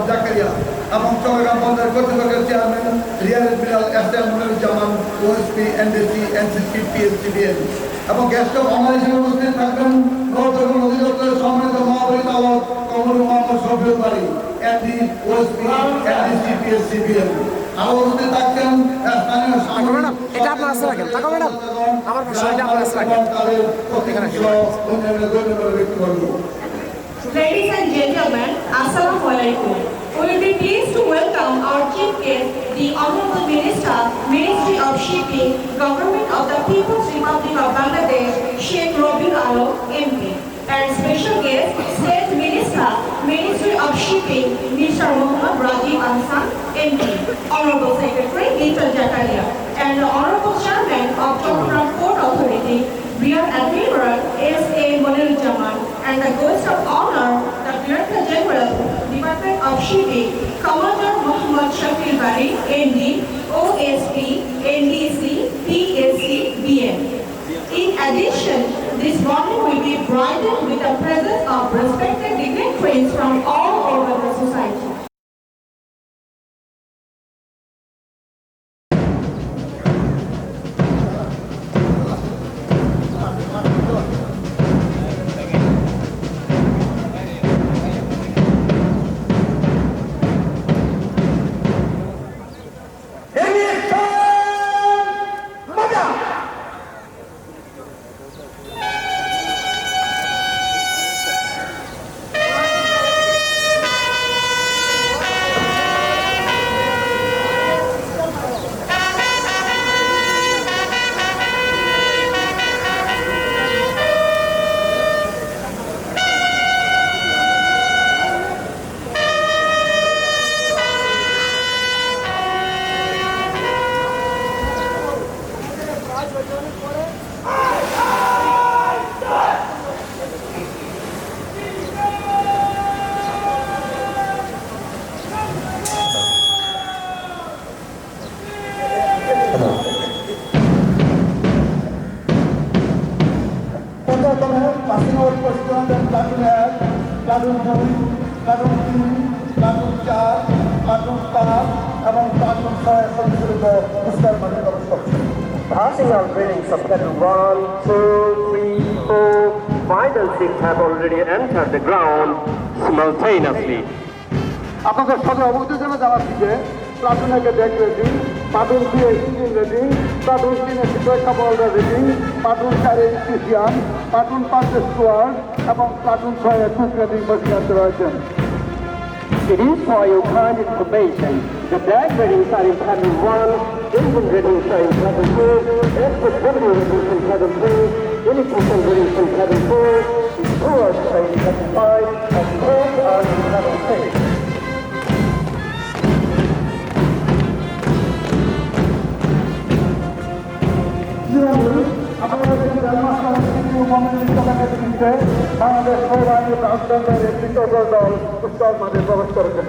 জাকারিয়া এবং চট্টগ্রাম বন্দর কর্তৃপক্ষের chairman rear admiral S M. Moniruzzaman, OSP, NDC, NCC, PSC BN এবং গেস্ট অফ অনার হিসেবে উপস্থিত থাকবেন নৌপরিবহন অধিদপ্তরের সম্মানিত মহাপরিচালক কমরুল মোহাম্মদ শফিউল বারী, এনডি, ওএসপি, এনডিসি, পিএসসিবিএন। আরো উপস্থিত থাকছেন স্থানীয় সাংবাদিক এটা আপনার আছে রাখেন, থাকো ম্যাডাম, আমার প্রশ্ন এটা আপনার আছে রাখেন। Ladies and gentlemen, Assalamu alaikum. We will be pleased to welcome our chief guest, the Honorable Minister, Ministry of Shipping, Government of the People's Republic of Bangladesh, Sheikh Rabiul Alam, MP. And special guest, State Minister, Ministry of Shipping, Mr. Muhammad Rajiv Ahsan, MP. Honorable Secretary, Mr. Zakaria. And the Honorable Chairman of Chhattisgarh Port Authority, Rear Admiral S.A. Moniruজ্জামান, and the guest of honor, the Director General, Department of Shipping, Commander Muhammad Shafil Bari, ND, OSP, NDC, PSC, BN. In addition, this morning will be brightened with the presence of respected dignitaries from all over the society. passing out question and platoon act, platoon 2, platoon 3, platoon 4, platoon 5 এবং platoon 6 সংশোধিত পুরস্কার মানে প্রবেশ করছে। Passing out ratings of platoon 1, 2, 3, 4, 5 and 6 have already entered the ground simultaneously. আপনাদের সাথে অবগত জন্য জানাচ্ছি যে প্লাটুন একে ডেক রেটিং, প্লাটুন 2 এ ইঞ্জিন রেটিং, প্লাটুন 3 এ সুরক্ষা বলদার রেটিং, প্লাটুন 4 এ ইলেকট্রিশিয়ান, প্লাটুন 5 এ স্টুয়ার্ড এবং প্লাটুন 6 এ কুক রেটিং বসিয়ে রয়েছেন। It is for your kind information. The deck ratings are in platoon 1, engine ratings are in platoon 2, SPW ratings in platoon 3, electrical ratings in platoon 4, stewards are in platoon 5, and crews are in platoon 6. Bangladesh নৌবাহিনী রাজদণ্ডের একটি টগর দল উত্তর মাঝে প্রবেশ করেছেন।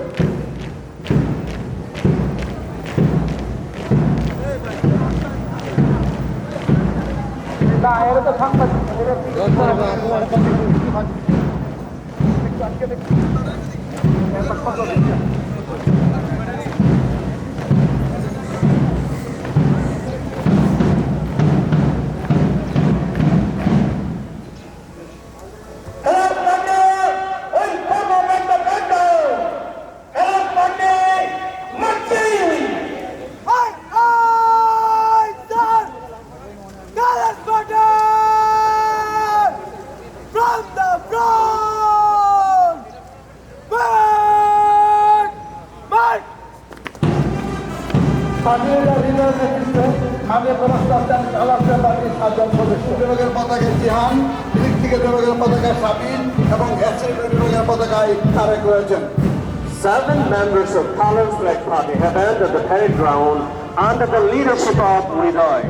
এরা তো সাংবাদিক পতাকায় জিহান, ইলেকট্রিকের বিভাগের পতাকায় সাবিন এবং গ্যাসের বিভাগের পতাকায় তারেক রয়েছেন। 7 members of Colour Flag Party have entered the parade ground under the leadership of Hridoy.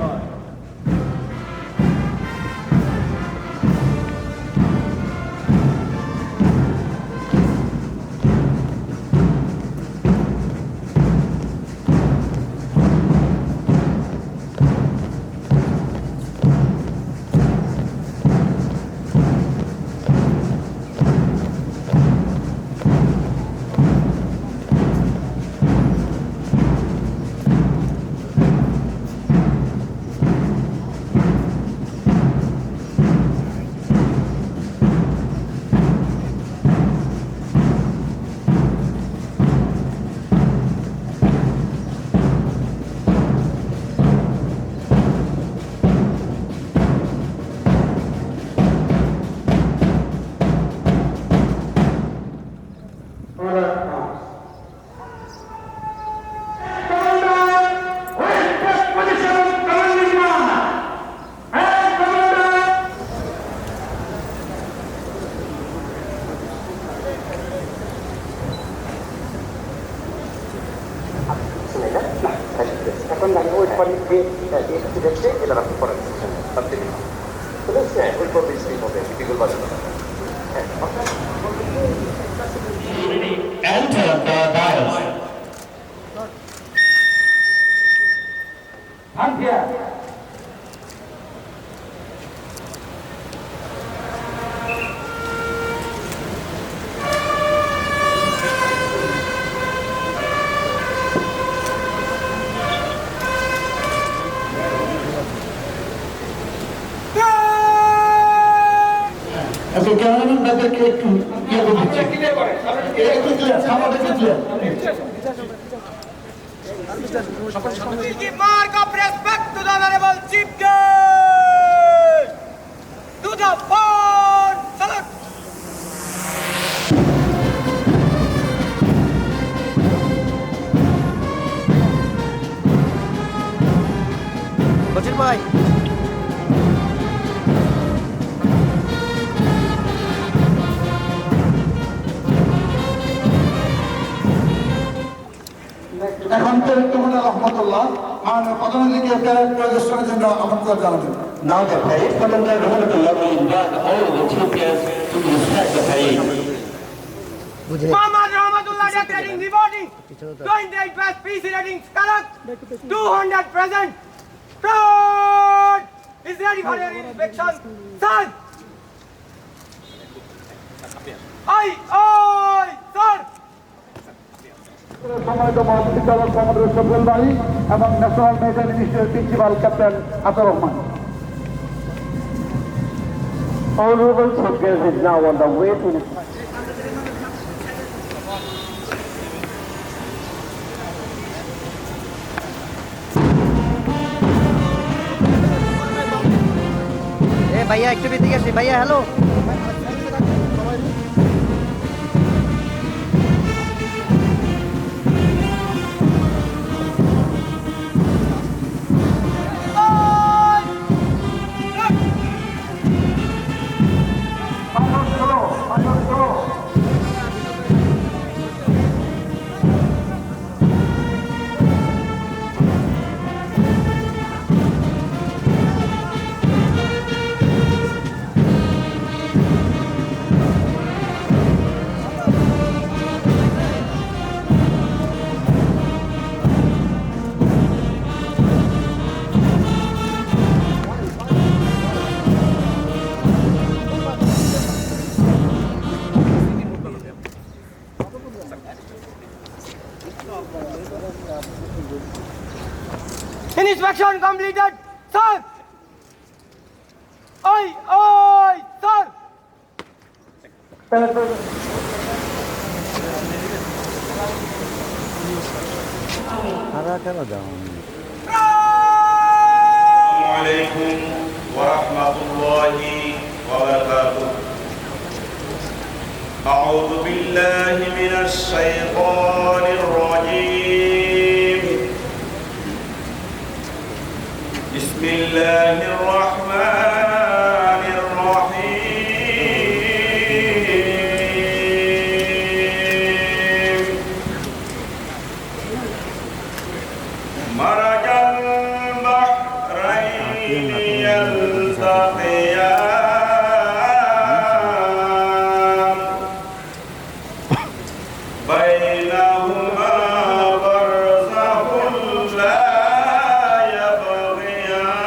and wait for it to the incident in the restaurant. So let's say, we put this thing over there, people watch it. Enter the dais. Hand here. আচ্ছা cameraman তাদেরকে একটু ইয়ে করে দিচ্ছি একটু clear সামনে একটু clear We give mark of respect to the Honorable Chief Guest. To the fore, salute. বজির ভাই এখন তরিকুল্লাহ রহমতুল্লাহ মাননীয় প্রধানমন্ত্রীকে প্যারেড প্রদর্শনের জন্য আমন্ত্রণ জানাবেন Now the parade commander Rahmatullah will invite all the chief guests to inspect the parade. Muhammad Rahmatullah declaring the voting. 28 past PC ratings correct. 200 present. Proud is ready for your inspection. Sir. Aye, sir. সম্মানিত মহাবিদ্যালয় commander সফল বাড়ি এবং national medical ইনস্টিটিউটের principal captain আতর Rahman Honorable Chief Guest is now on the way to এ ভাইয়া একটু বেদিকে আসি ভাইয়া hello Inspection completed. Sir. Aye, sir. عليكم ورحمة الله وبركاته. أعوذ بالله من الشيطان الرجيم. بسم الله الرحمن الرحيم. مرج البحرين يلتقيان بينهما برزخ لا يبغيان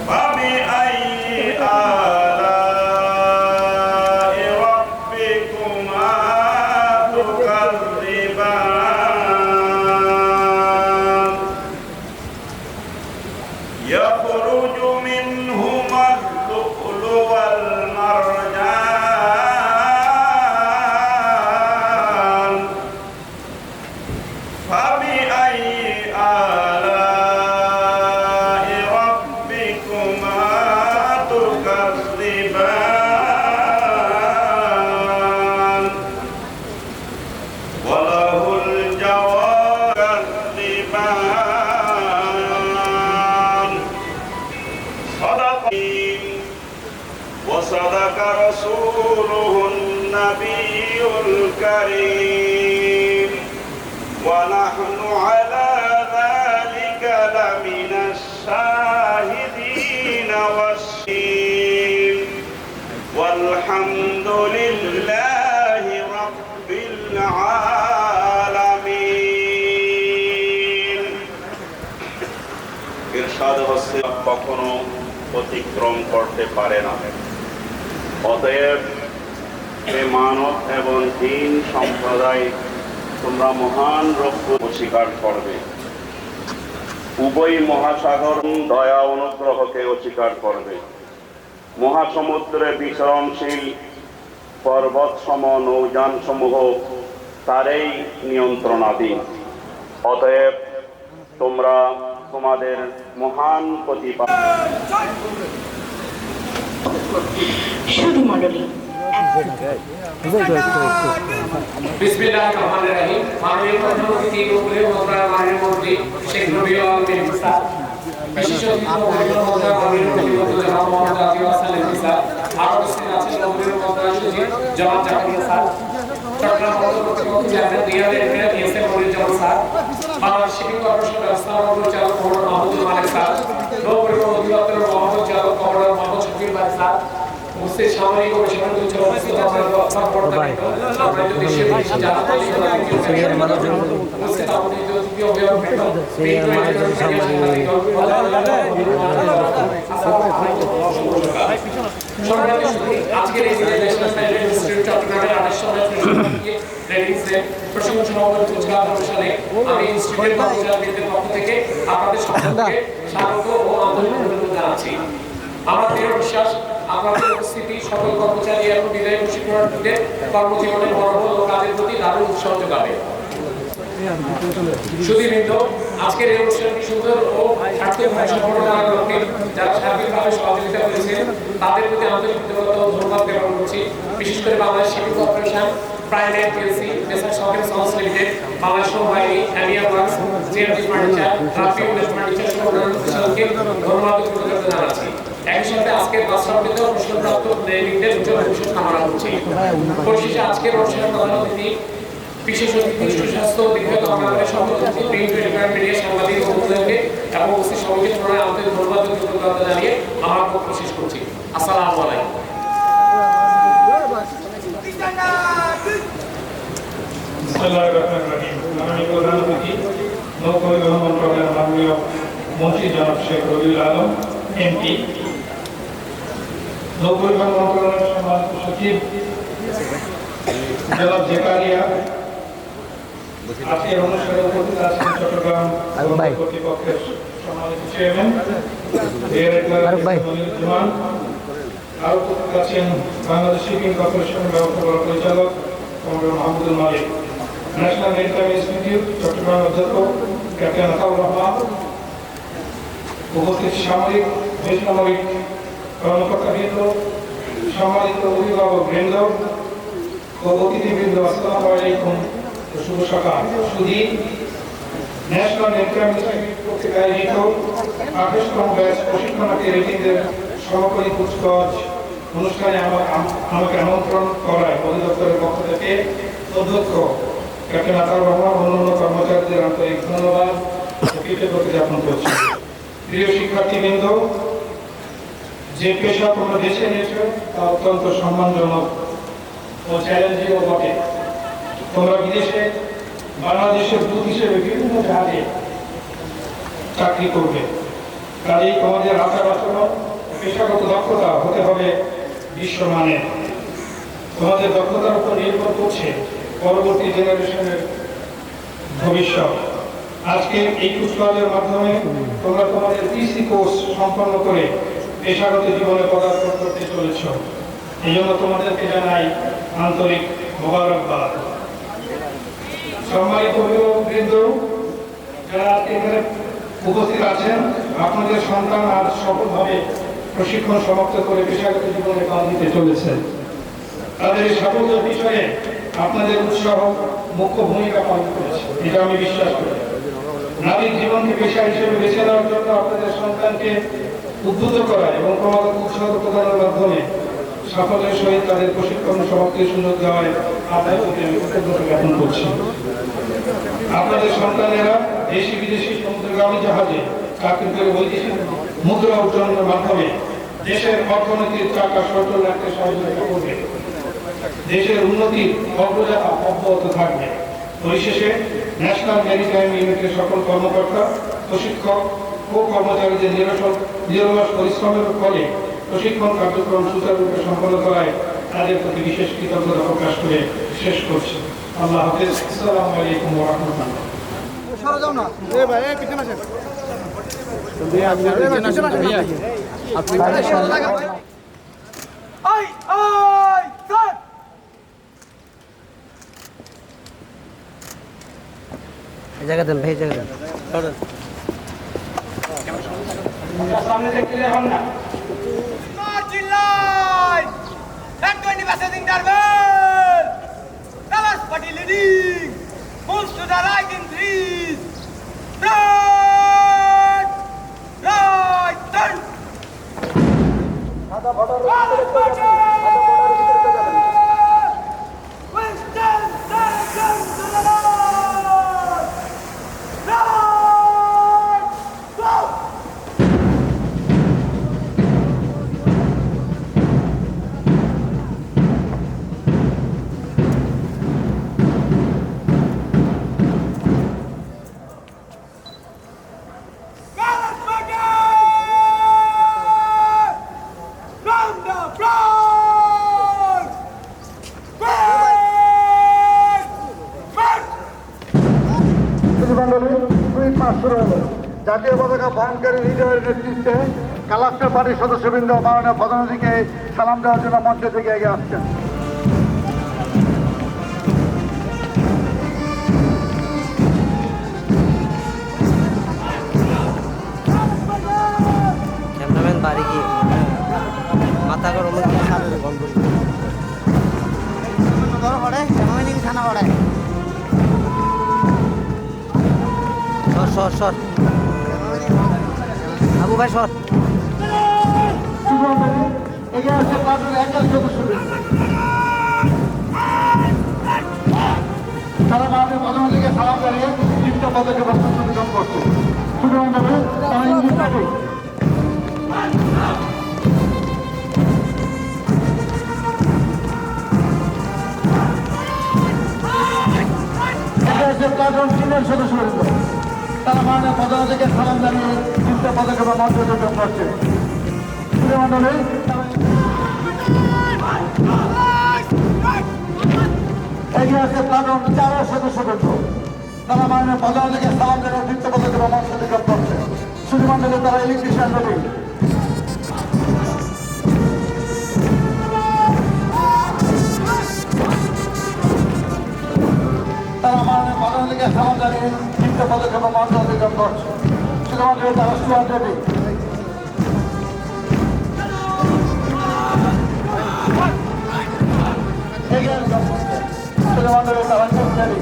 فبأي آلاء ربكما تكذبان يخرج منهما اللؤلؤ والمرجان فبأي آلاء ربكما تكذبان وله الجوار كذبان صدق وصدق رسوله النبي الكريم ونحن على ذلك لمن الشاهدين والشاهدين والحمد لله رب العالمين ইরশাদ হচ্ছে কখনো অতিক্রম করতে পারে না। অতএব মানব এবং দিন সম্প্রদায় তোমরা মহান রব্ব অস্বীকার করবে, উভয় মহাসাগর দয়া অনুগ্রহকে অস্বীকার করবে, মহাসমুদ্রে বিচরণশীল পর্বত সম নৌযান সমূহ তারই নিয়ন্ত্রণাধীন। অতএব তোমরা তোমাদের মহান প্রতিপালক শুধু মণ্ডলী বিসমিল্লাহির রহমানির রহিম। মাননীয় প্রধানমন্ত্রী উপদেশ মন্ত্রণালয়ের মন্ত্রী শেখ রবিউল আলম স্যার, বিশেষ অতিথি মন্ত্রণালয়ের মন্ত্রী জনাব মোহাম্মদ আতিউর সালেম স্যার, আরো উপস্থিত আছেন মন্ত্রণালয়ের মন্ত্রণালয় সচিব জনাব জাকারিয়া স্যার, চট্টগ্রাম পৌর কর্তৃপক্ষ চেয়ারম্যান রিয়াদের SM Moniruzzaman sir, Bangladesh shipping corporation ব্যবস্থাপনা পরিচালক মোহাম্মদ মাহমুদুল মালিক স্যার, নৌ পরিবহন অধিদপ্তরের মহাপরিচালক কমোডর মোহাম্মদ শফিউল বারী স্যার, উপস্থিত সামরিক ও বেসামরিক উচ্চ অফিসার আজকের এই চট্টগ্রামের 28 প্রসঙ্গ সমাবেশ অনুষ্ঠানে আমি ইনস্টিটিউটের কর্মচারীদের পক্ষ থেকে আপনাদের সকলকে স্বাগত ও আন্তরিক অভিনন্দন জানাচ্ছি। আমার দৃঢ় বিশ্বাস আপনাদের উপস্থিতি সকল কর্মচারী এবং বিদায়ী প্রশিক্ষণার্থীদের কর্মজীবনের মনোবল ও কাজের প্রতি দারুণ উৎসাহ যোগাবে। সুধীবৃন্দ, আজকের এই অনুষ্ঠানটি সুন্দর ও সার্থকভাবে সম্পন্ন করার লক্ষ্যে যারা সার্বিকভাবে সহযোগিতা করেছেন তাদের প্রতি আন্তরিক কৃতজ্ঞতা ও ধন্যবাদ জ্ঞাপন করছি। বিশেষ করে Bangladesh shipping corporation, private PLC, messrs Shokher sons limited, Bangladesh নৌবাহিনী, অ্যামিয়া ওয়ার্কস, জিএমটি ফার্নিচার, রাফি উল্লেখ ফার্নিচার সহ অন্যান্য প্রতিষ্ঠানকে ধন্যবাদ ও কৃতজ্ঞতা জানাচ্ছি। একই সাথে আজকের বাস্তবিত প্রশ্নপ্রাপ্ত নেতৃত্বের উজ্জ্বল ভবিষ্যৎ কামনা করছি। পরিশেষে আজকের অনুষ্ঠানের প্রধান অতিথি বিশেষ অতিথি সুস্বাস্থ্য ও দীর্ঘ কামনাকারী সভাপতি প্রিন্ট ও ইলেকট্রনিক মিডিয়া সাংবাদিক ও বন্ধুদেরকে এবং উপস্থিত সবাইকে পুনরায় আন্তরিক ধন্যবাদ ও কৃতজ্ঞতা জানিয়ে আমার বক্তব্য শেষ করছি। আসসালামু আলাইকুম। বিসমিল্লাহির রহমানির রহিম। মাননীয় প্রধান অতিথি নৌ পরিবহন মন্ত্রণালয়ের মাননীয় মন্ত্রী জনাব শেখ রবিউল আলম এমপি, নৌ পরিবহন মন্ত্রণালয়ের সম্মানিত সচিব জনাব জাকারিয়া, আজকের অনুষ্ঠানে উপস্থিত আছেন চট্টগ্রাম কর্তৃপক্ষের সম্মানিত চেয়ারম্যান মনিরুজ্জামান, আরো উপস্থিত আছেন বাংলাদেশ শিপিং কর্পোরেশনের ব্যবস্থাপনা পরিচালক কমোডর মাহমুদুল মালিক, ন্যাশনাল মেরিটাইম ইনস্টিটিউট চট্টগ্রাম অধ্যক্ষ ক্যাপ্টেন আতাউর রহমান, উপস্থিত সামরিক বেসামরিক কর্মকর্তাবৃন্দ, সম্মানিত অভিভাবক বৃন্দ ও অতিথিবৃন্দ, আসসালামু আলাইকুম। শুভ সকাল। শুধু ন্যাশনাল মেরিটাইম ইনস্টিটিউট কর্তৃক আয়োজিত 28তম ব্যাচ প্রশিক্ষণার্থী রেটিংদের সমাপনী কুচকাওয়াজ অনুষ্ঠানে আমাকে আমন্ত্রণ করায় অধিদপ্তরের পক্ষ থেকে অধ্যক্ষ ক্যাপ্টেন আতাউর রহমান অন্যান্য কর্মচারীদের আন্তরিক ধন্যবাদ ও কৃতজ্ঞতা জ্ঞাপন করছি। প্রিয় শিক্ষার্থীবৃন্দ, যে পেশা তোমরা বেছে নিয়েছ তা অত্যন্ত সম্মানজনক ও চ্যালেঞ্জিংও বটে। তোমরা বিদেশে বাংলাদেশের দূত হিসেবে বিভিন্ন জাহাজে চাকরি করবে, কাজেই তোমাদের আচার আচরণ পেশাগত দক্ষতা হতে হবে বিশ্বমানের। তোমাদের দক্ষতার উপর নির্ভর করছে পরবর্তী জেনারেশনের ভবিষ্যৎ। আজকে এই কুচকাওয়াজের মাধ্যমে তোমরা তোমাদের পিসি কোর্স সম্পন্ন করে পেশাগত জীবনে পদার্পণ করতে চলেছ। এই জন্য তোমাদেরকে জানাই আন্তরিক মোবারকবাদ। সম্মানিত অভিভাবকবৃন্দ যারা এখানে উপস্থিত আছেন, আপনাদের সন্তান আজ সফলভাবে প্রশিক্ষণ সমাপ্ত করে পেশাগত জীবনে পা দিতে চলেছে। তাদের এই সাফল্যের বিষয়ে আপনাদের উৎসাহ মুখ্য ভূমিকা পালন করেছে, এটা আমি বিশ্বাস করি। নারীর জীবনকে পেশা হিসেবে বেছে নেওয়ার জন্য আপনাদের সন্তানকে উদ্বুদ্ধ করা এবং ক্রমাগত উৎসাহ প্রদানের মাধ্যমে সাফল্যের সহিত তাদের প্রশিক্ষণ সমাপ্তির সুযোগ দেওয়ায় আপনাদের প্রতি আমি কৃতজ্ঞতা জ্ঞাপন করছি। আপনাদের সন্তানেরা দেশি বিদেশি সমুদ্রগামী জাহাজে চাকরি করে বৈদেশিক মুদ্রা অর্জনের মাধ্যমে দেশের অর্থনীতির চাকা সচল রাখতে সহযোগিতা করবে। দেশের উন্নতির অগ্রযাত্রা অব্যাহত থাকবে। পরিশেষে ন্যাশনাল ম্যারিটাইম ইউনিটের সকল কর্মকর্তা, প্রশিক্ষক ও কর্মচারীদের নিরলস পরিশ্রমের ফলে প্রশিক্ষণ কার্যক্রম সুচারুরূপে সম্পন্ন করায় তাদের প্রতি বিশেষ কৃতজ্ঞতা প্রকাশ করে শেষ করছি। আল্লাহ হাফেজ। আসসালামু আলাইকুম ওয়া রাহমাতুল্লাহ। ওই ওই স্যার এই জায়গা দেন ভাই, এই জায়গা দেন। সামনে দেখতে যাবেন না। Marching 20 buses interval. Colors party leading. Moves to the right in 3. Right. Right. Turn. Colors party. Western direction to the north. Right. Go. জাতীয় পতাকা বহনকারী লিডারের নেতৃত্বে কালাস্টার পার্টির সদস্যবৃন্দ মাননীয় প্রধানমন্ত্রীকে সালাম দেওয়ার জন্য মঞ্চ থেকে এগিয়ে আসছেন। ক্যামেরাম্যান বাড়ি গিয়ে মাথা গরম সামনে বন্ধ ধরো পড়ে ক্যামেরাম্যান থানা পড়ে সর সর আবু ভাই সর। এগিয়ে আসছে পার্টির একজন সদস্যবৃন্দ। তারা মাননীয় প্রধানমন্ত্রীকে সালাম জানিয়ে চিত্ত পদকে বক্তব্য প্রদান করছে। সুন্দরভাবে তারা ইঙ্গিত থাকে। সিনিয়র সদস্যবৃন্দ তারা মাননীয় প্রধানমন্ত্রীকে সালাম জানিয়ে চিত্ত পদকে মঞ্চ যোগদান করছে। মন্ডলী এগিয়ে আছে প্লাটুন 4 সদস্যবৃন্দ তারা মাননীয় প্রধানমন্ত্রীকে সালাম জানিয়ে চিত্ত পদকে মঞ্চ যোগদান করছে। সুমন্ডলী তারা ইলেকট্রিশিয়ান রেডি। তারা মাননীয় প্রধানমন্ত্রীকে সালাম জানিয়ে চিত্ত পদকে মঞ্চ যোগদান করছে। সুমন্ডলী তারা স্টুয়ার্ড রেডি। মন্ডলী তারা রেডি।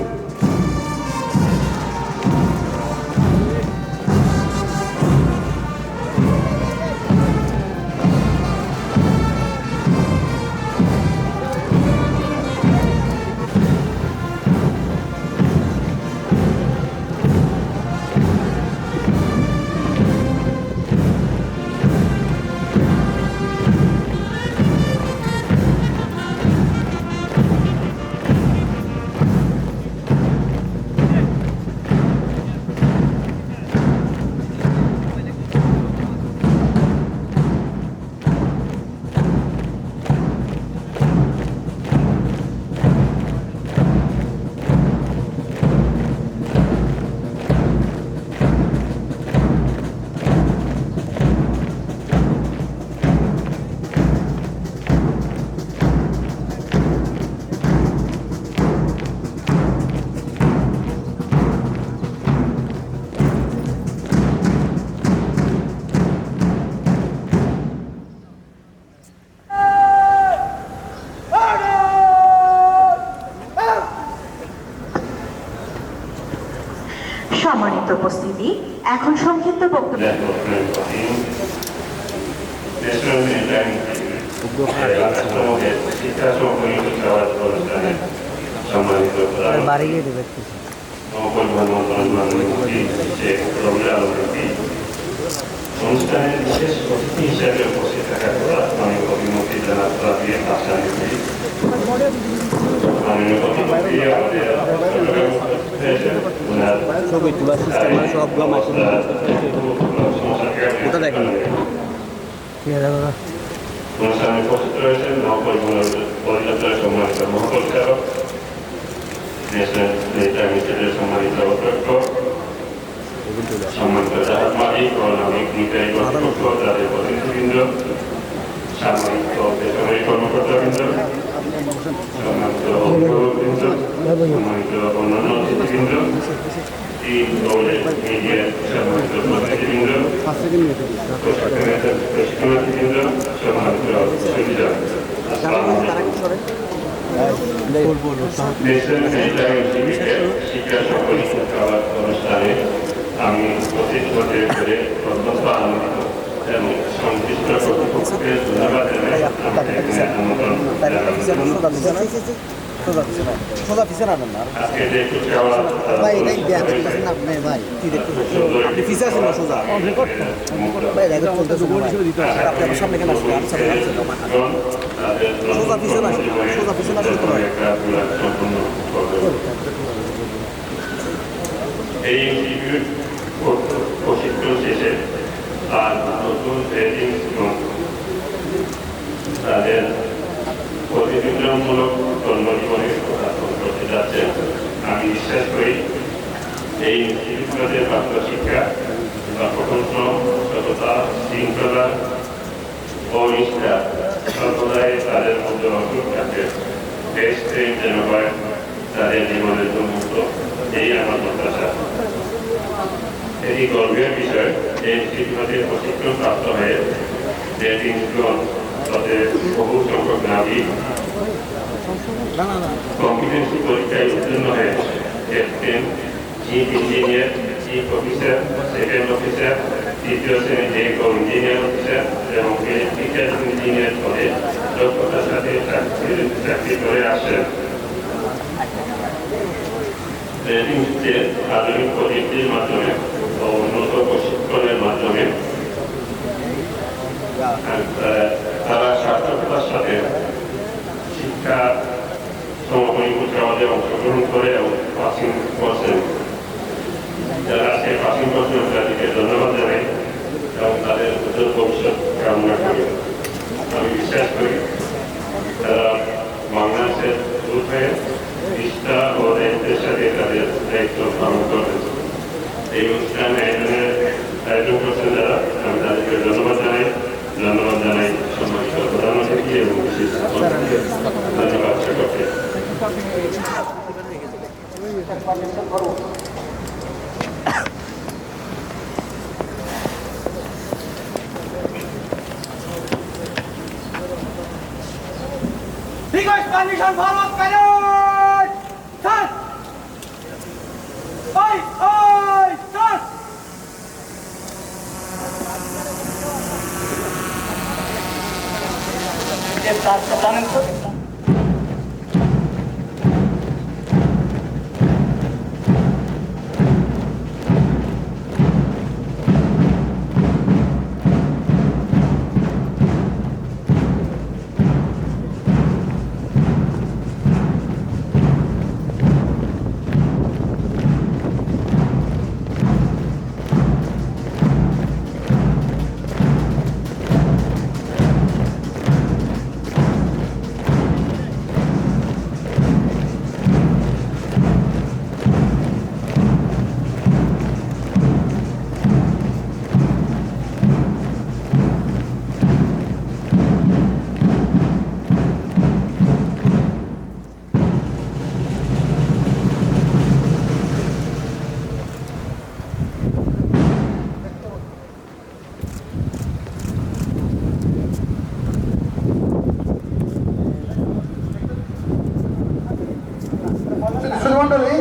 সম্মানিত উপস্থিতি, এখন সংক্ষিপ্ত বক্তব্য। শিক্ষা সহকারী অনুষ্ঠানে বাড়ি গিয়ে দেবে নৌপরিবহন মন্ত্রণালয় শেখ রবিউল আলম এমপি, অনুষ্ঠানে বিশেষ অতিথি হিসেবে উপস্থিত থাকার কথা মাননীয় প্রতিমন্ত্রী জনাব রাবিয়া হাসান এমপি, মাননীয় প্রতিমন্ত্রী আমাদের ছবি তোলা সিস্টেম সবগুলো মাসে ওটা দেখেন অনুষ্ঠানে উপস্থিত রয়েছেন নৌপরিবহন পরিদপ্তরের সম্মানিত মহাপরিচালক, ন্যাশনাল মেরিটাইম ইনস্টিটিউটের সম্মানিত অধ্যক্ষ, সম্মানিত জাহাজ মালিক ও নাবিক নিকায় কর্তৃপক্ষ, তাদের প্রতিনিধিবৃন্দ, সামরিক ও বেসামরিক কর্মকর্তাবৃন্দ, সম্মানিত অভিভাবকবৃন্দ, সম্মানিত অন্যান্য অতিথিবৃন্দ, টিম দৌড়ে মিডিয়ার সম্মানিত প্রতিনিধিবৃন্দ, প্রশিক্ষণার্থীবৃন্দ, সম্মানিত সুবিধাবৃন্দ, আসসালামু আলাইকুম। ন্যাশনাল মেরিটাইম ইনস্টিটিউটের শিক্ষা সংকলন অনুষ্ঠানে আমি উপস্থিত হতে পেরে অত্যন্ত আনন্দিত এবং সংশ্লিষ্ট কর্তৃপক্ষকে ধন্যবাদ জানাই আমাকে এখানে আমন্ত্রণ আজকে যে কুচকাওয়াজ এই ইনস্টিটিউট প্রশিক্ষণ শেষে আর নতুন ট্রেনিং তাদের প্রতিযোগিতামূলক কর্মজীবনে প্রদান করতে যাচ্ছে। আমি বিশ্বাস করি এই ইনস্টিটিউটগুলোতে প্রাপ্ত শিক্ষা বা প্রশাসন, সততা, শৃঙ্খলা ও নিষ্ঠা সর্বদাই তাদের মধ্যে অটুট থাকে। দেশ প্রেম যেন হয় তাদের জীবনের উন্মুক্ত, এই আমার প্রত্যাশা। এটি গর্বের বিষয় এই ইনস্টিটিউটে প্রশিক্ষণ প্রাপ্ত হয়ে যে তিনজন তাতে বহু সংখ্যক নাবিক কম্পিটেন্সি পরীক্ষায় উত্তীর্ণ হয়ে captain, chief engineer, chief officer, second officer, তৃতীয় শ্রেণী ডেক ও ইঞ্জিনিয়ার অফিসার এবং ইলেকট্রিক্যাল ইঞ্জিনিয়ার পদে দক্ষতার সাথে চাকরি করে আসছেন। ট্রেনিংসে আধুনিক প্রযুক্তির মাধ্যমে ও উন্নত প্রশিক্ষণের মাধ্যমে তারা সার্থকতার সাথে শিক্ষা সমাপনী কুচকাওয়াজে অংশগ্রহণ করে এবং পাসিং করছেন। যারা আজকে পাসিং করছেন তাদেরকে ধন্যবাদ জানাই এবং তাদের উজ্জ্বল ভবিষ্যৎ কামনা করি। আমি বিশ্বাস করি তারা বাংলাদেশের দূর হয়ে নিষ্ঠা ও দায়িত্বের সাথে তাদের দায়িত্ব পালন করবেন। এই অনুষ্ঠান আয়োজন করছেন যারা, আমি তাদেরকে ধন্যবাদ জানাই সম্মানিত প্রধান অতিথি এবং বিশেষ ধন্যবাদ সকলকে। Request permission forward parade! Sir! Oi! Oi! Sir! মন্ডলী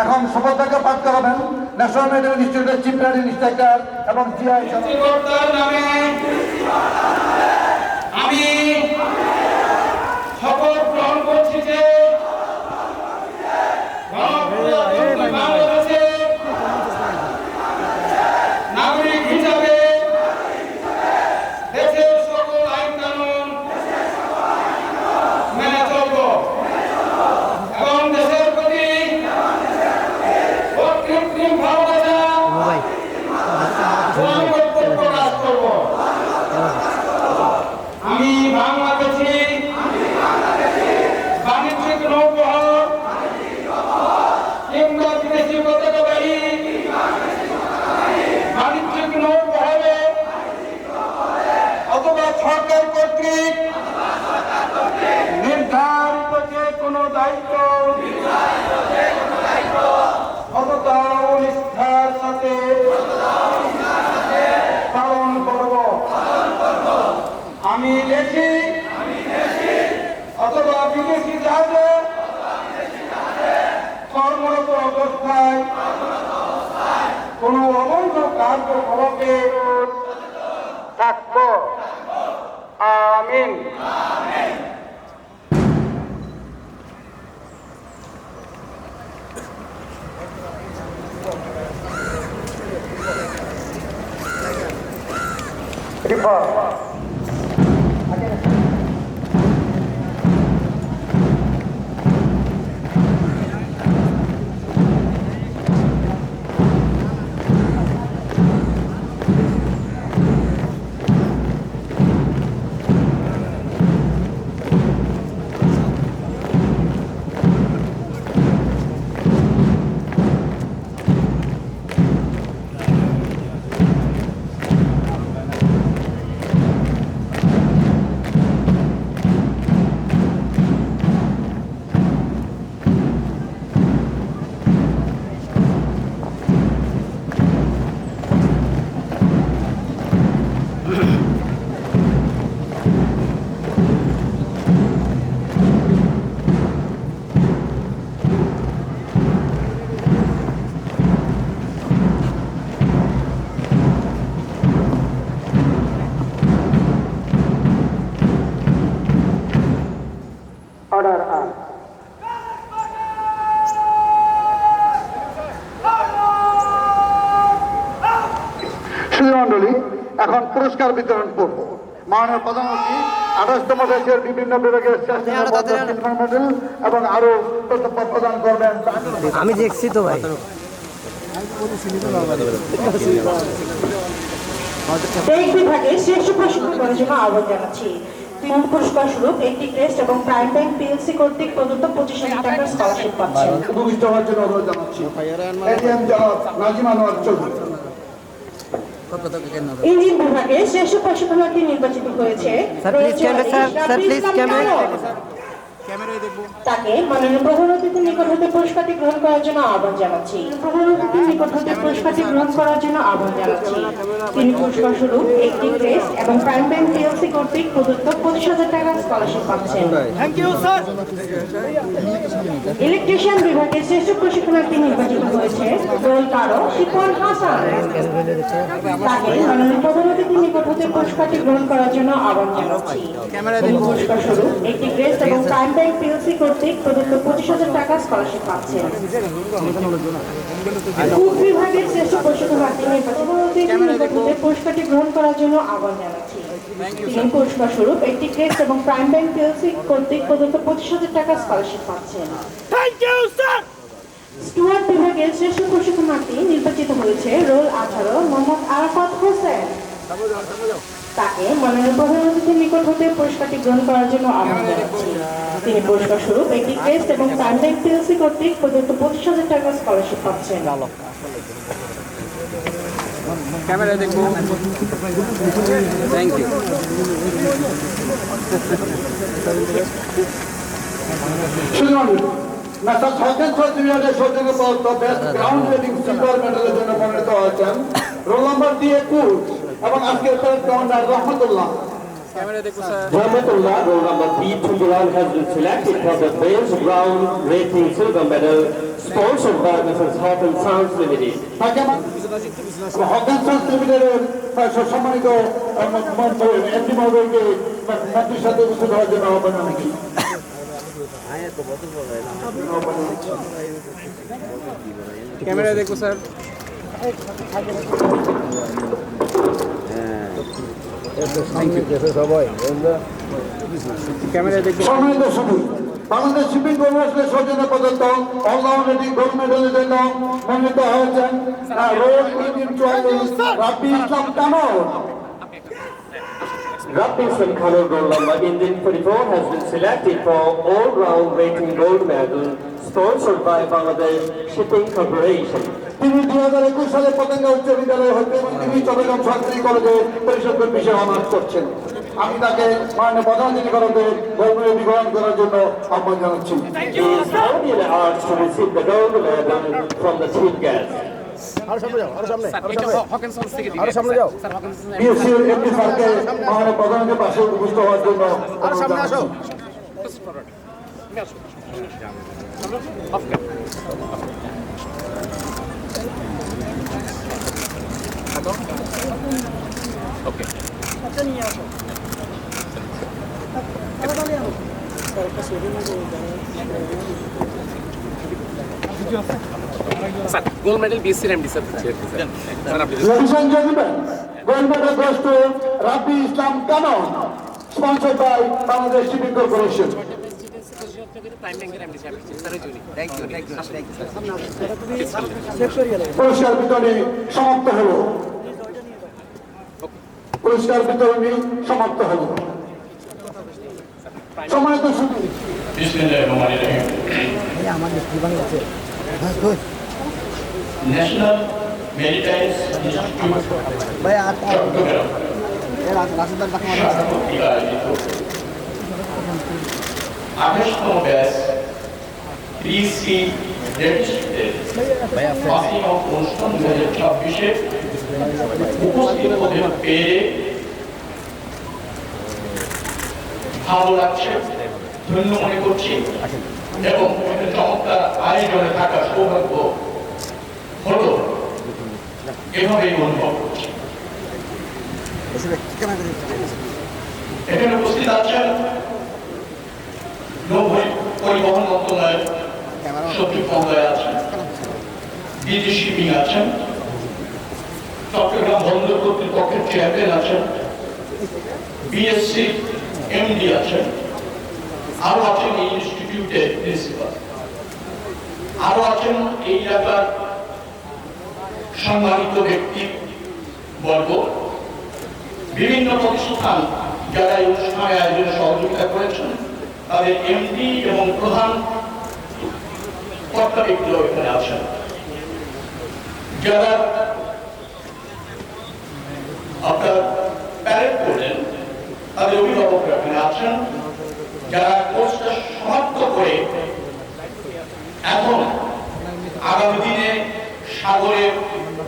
এখন শপথ বাক্য পাঠ করাবেন ন্যাশনাল মেরিটাইম ইনস্টিটিউটের চিফ মেরিন ইন্সট্রাক্টর এবং জিআই নামে আমি শপথ গ্রহণ করছি যে Order up. সুধীমণ্ডলী, এখন পুরস্কার বিতরণ করব। মাননীয় প্রধানমন্ত্রী 28তম দেশের বিভিন্ন বিভাগের শ্রেষ্ঠ মেডেল এবং আরো প্রদান করবেন। আমি দেখছি তো ভাই। টেক বিভাগে শ্রেষ্ঠ প্রশিক্ষণ করার জন্য আহ্বান জানাচ্ছি। তিন পুরস্কার স্বরূপ একটি ক্রেস্ট এবং প্রাইম ব্যাংক পিএলসি কর্তৃক প্রদত্ত 25,000 টাকার স্কলারশিপ পাচ্ছেন। উপবিষ্ট হওয়ার জন্য অনুরোধ জানাচ্ছি। এটিএম জনাব নাজিম আনোয়ার চৌধুরী। ইঞ্জিন বিভাগে শ্রেষ্ঠ প্রশিক্ষণার্থী নির্বাচিত হয়েছে তাকে মাননীয় প্রধান অতিথির নিকট হতে পুরস্কারটি গ্রহণ করার জন্য আহ্বান জানাচ্ছি। প্রধান অতিথির নিকট হতে পুরস্কারটি গ্রহণ করার জন্য আহ্বান জানাচ্ছি। তিনি পুরস্কার স্বরূপ একটি ক্রেস্ট এবং প্রাইম ব্যাংক পিএলসি কর্তৃক প্রদত্ত 25,000 টাকার স্কলারশিপ পাচ্ছেন। Thank you sir. ইলেকট্রিশিয়ান বিভাগে শ্রেষ্ঠ প্রশিক্ষণার্থী নির্বাচিত হয়েছে রোল কারো শিপন হাসান। তাকে মাননীয় প্রধান অতিথির নিকট হতে পুরস্কারটি গ্রহণ করার জন্য আহ্বান জানাচ্ছি। তিনি পুরস্কার স্বরূপ একটি ক্রেস্ট এবং প্রাইম ব্যাংক পিএলসি কর্তৃক প্রদত্ত 25,000 টাকার স্কলারশিপ পাচ্ছেন। কুক বিভাগের শ্রেষ্ঠ প্রশিক্ষণার্থী নির্বাচিত হতে পুরস্কারটি গ্রহণ করার জন্য আহ্বান জানাচ্ছি। তিনি পুরস্কার স্বরূপ একটি ক্রেস্ট এবং প্রাইম ব্যাংক পিএলসি কর্তৃক প্রদত্ত 25,000 টাকার স্কলারশিপ পাচ্ছেন। Thank you sir. স্টুয়ার্ট বিভাগের শ্রেষ্ঠ প্রশিক্ষণার্থী নির্বাচিত হয়েছে রোল 18 মোহাম্মদ আরাফাত হোসেন। তাকে মাননীয় প্রধান অতিথির নিকট হতে পুরস্কারটি গ্রহণ করার জন্য আহ্বান জানাচ্ছি। তিনি পুরস্কার স্বরূপ একটি ক্রেস্ট এবং প্রাইম ব্যাংক পিএলসি কর্তৃক প্রদত্ত 25,000 টাকার স্কলারশিপ পাচ্ছেন। ক্যামেরা দেখবো। Thank you. মেসার হকেন সার্টিফিকেটের সৌজন্যে প্রদত্ত বেস্ট গ্রাউন্ড রেটিং সিলভার মেডেলের জন্য মনোনীত হয়েছেন রোল নাম্বার দিয়ে কুল এবং আজকের first commander Rahmatullah. Rahmatullah, roll number B21 has been selected for the base ground rating silver medal sponsored by Mrs. Hawkins Sons Limited. তাকে হকেন সার্টিফিকেটের সম্মানিত এমডি মহোদয়কে মন্ত্রীর সাথে উপস্থিত হওয়ার জন্য আহ্বান জানাচ্ছি। ক্যামেরা দেখবো স্যার। ক্যামেরা দেখবো। সম্মানিত শুধু বাংলাদেশ শিপিং কর্পোরেশনের সৌজন্যে প্রদত্ত অলরাউন্ড রেটিং গোল্ড মেডেলের জন্য মনোনীত হয়েছেন road 1844 Rabbi Islam কামর। Rabbi Islam Khanur roll number Indian 44 has been selected for all-round rating gold medal sponsored by Bangladesh Shipping Corporation. তিনি 2021 সালে পতেঙ্গা উচ্চ বিদ্যালয় হতে এবং তিনি চট্টগ্রাম সরকারি কলেজে পরিষদ বিষয়ে অনার্স করছেন। আমি তাকে মাননীয় প্রধান নিকট হতে গোল্ড মেডেল গ্রহণ করার জন্য আহ্বান জানাচ্ছি। He is only asked to receive the gold medal from the chief guest. বিএসসির এমডি স্যারকে মাননীয় প্রধানকে পাশে উপস্থিত হওয়ার জন্য sir gold medal BSC MD sir. Ladies and gentlemen, Goalmedal goes to Rabi Islam Kano, sponsored by Bangladesh Shipping Corporation. পুরস্কার বিতরণী সমাপ্ত হলো। পুরস্কার বিতরণী সমাপ্ত হলো। সম্মানিত সুধী, ন্যাশনাল মেরিটাইম ইনস্টিটিউট চট্টগ্রাম কর্তৃক আয়োজিত 28তম ব্যাচ 3C রেজিস্ট্রেটের পাসিং আউট অনুষ্ঠান 2026-এ উপস্থিত হতে পেরে ভালো লাগছে, ধন্য মনে করছি এবং চমৎকার আয়োজনে থাকার সৌভাগ্য হলো এভাবেই অনুভব করছি। এখানে উপস্থিত আছেন নৌ পরিবহন মন্ত্রণালয়ের সচিব মহোদয় আছেন, ডিজি শিপিং আছেন, চট্টগ্রাম বন্দর কর্তৃপক্ষের চেয়ারম্যান আছেন, বিএসসি এমডি আছেন, আরো আছেন এই ইনস্টিটিউটের প্রিন্সিপাল, আরো আছেন এই এলাকার সম্মানিত ব্যক্তি বর্গ, বিভিন্ন প্রতিষ্ঠান যারা এই অনুষ্ঠানে আয়োজনে সহযোগিতা করেছেন তাদের এমডি এবং প্রধান কর্তা ব্যক্তিরা এখানে আছেন, যারা আপনার প্যারেড করলেন তাদের অভিভাবকরা এখানে আছেন, যারা কোর্সটা সমাপ্ত করে এখন আগামী দিনে সাগরে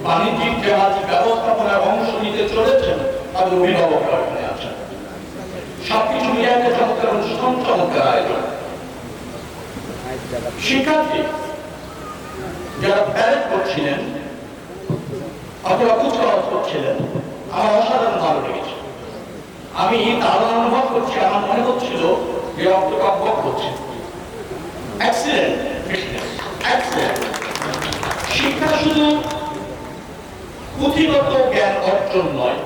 বাণিজ্যিক জাহাজ ব্যবস্থাপনার অংশ নিতে চলেছেন তাদের অভিভাবকরা এখানে আছেন। সবকিছু মিলে একটা চমৎকার অনুষ্ঠান, চমৎকার আয়োজন। শিক্ষার্থী যারা প্যারেড করছিলেন অথবা কুচকাওয়াজ করছিলেন আমার অসাধারণ ভালো লেগেছে। আমি দারুণ অনুভব করছি, আমার মনে হচ্ছিল যে অক্টোকাব্য করছে। Excellent, excellent. শিক্ষা শুধু পুঁথিগত জ্ঞান অর্জন নয়,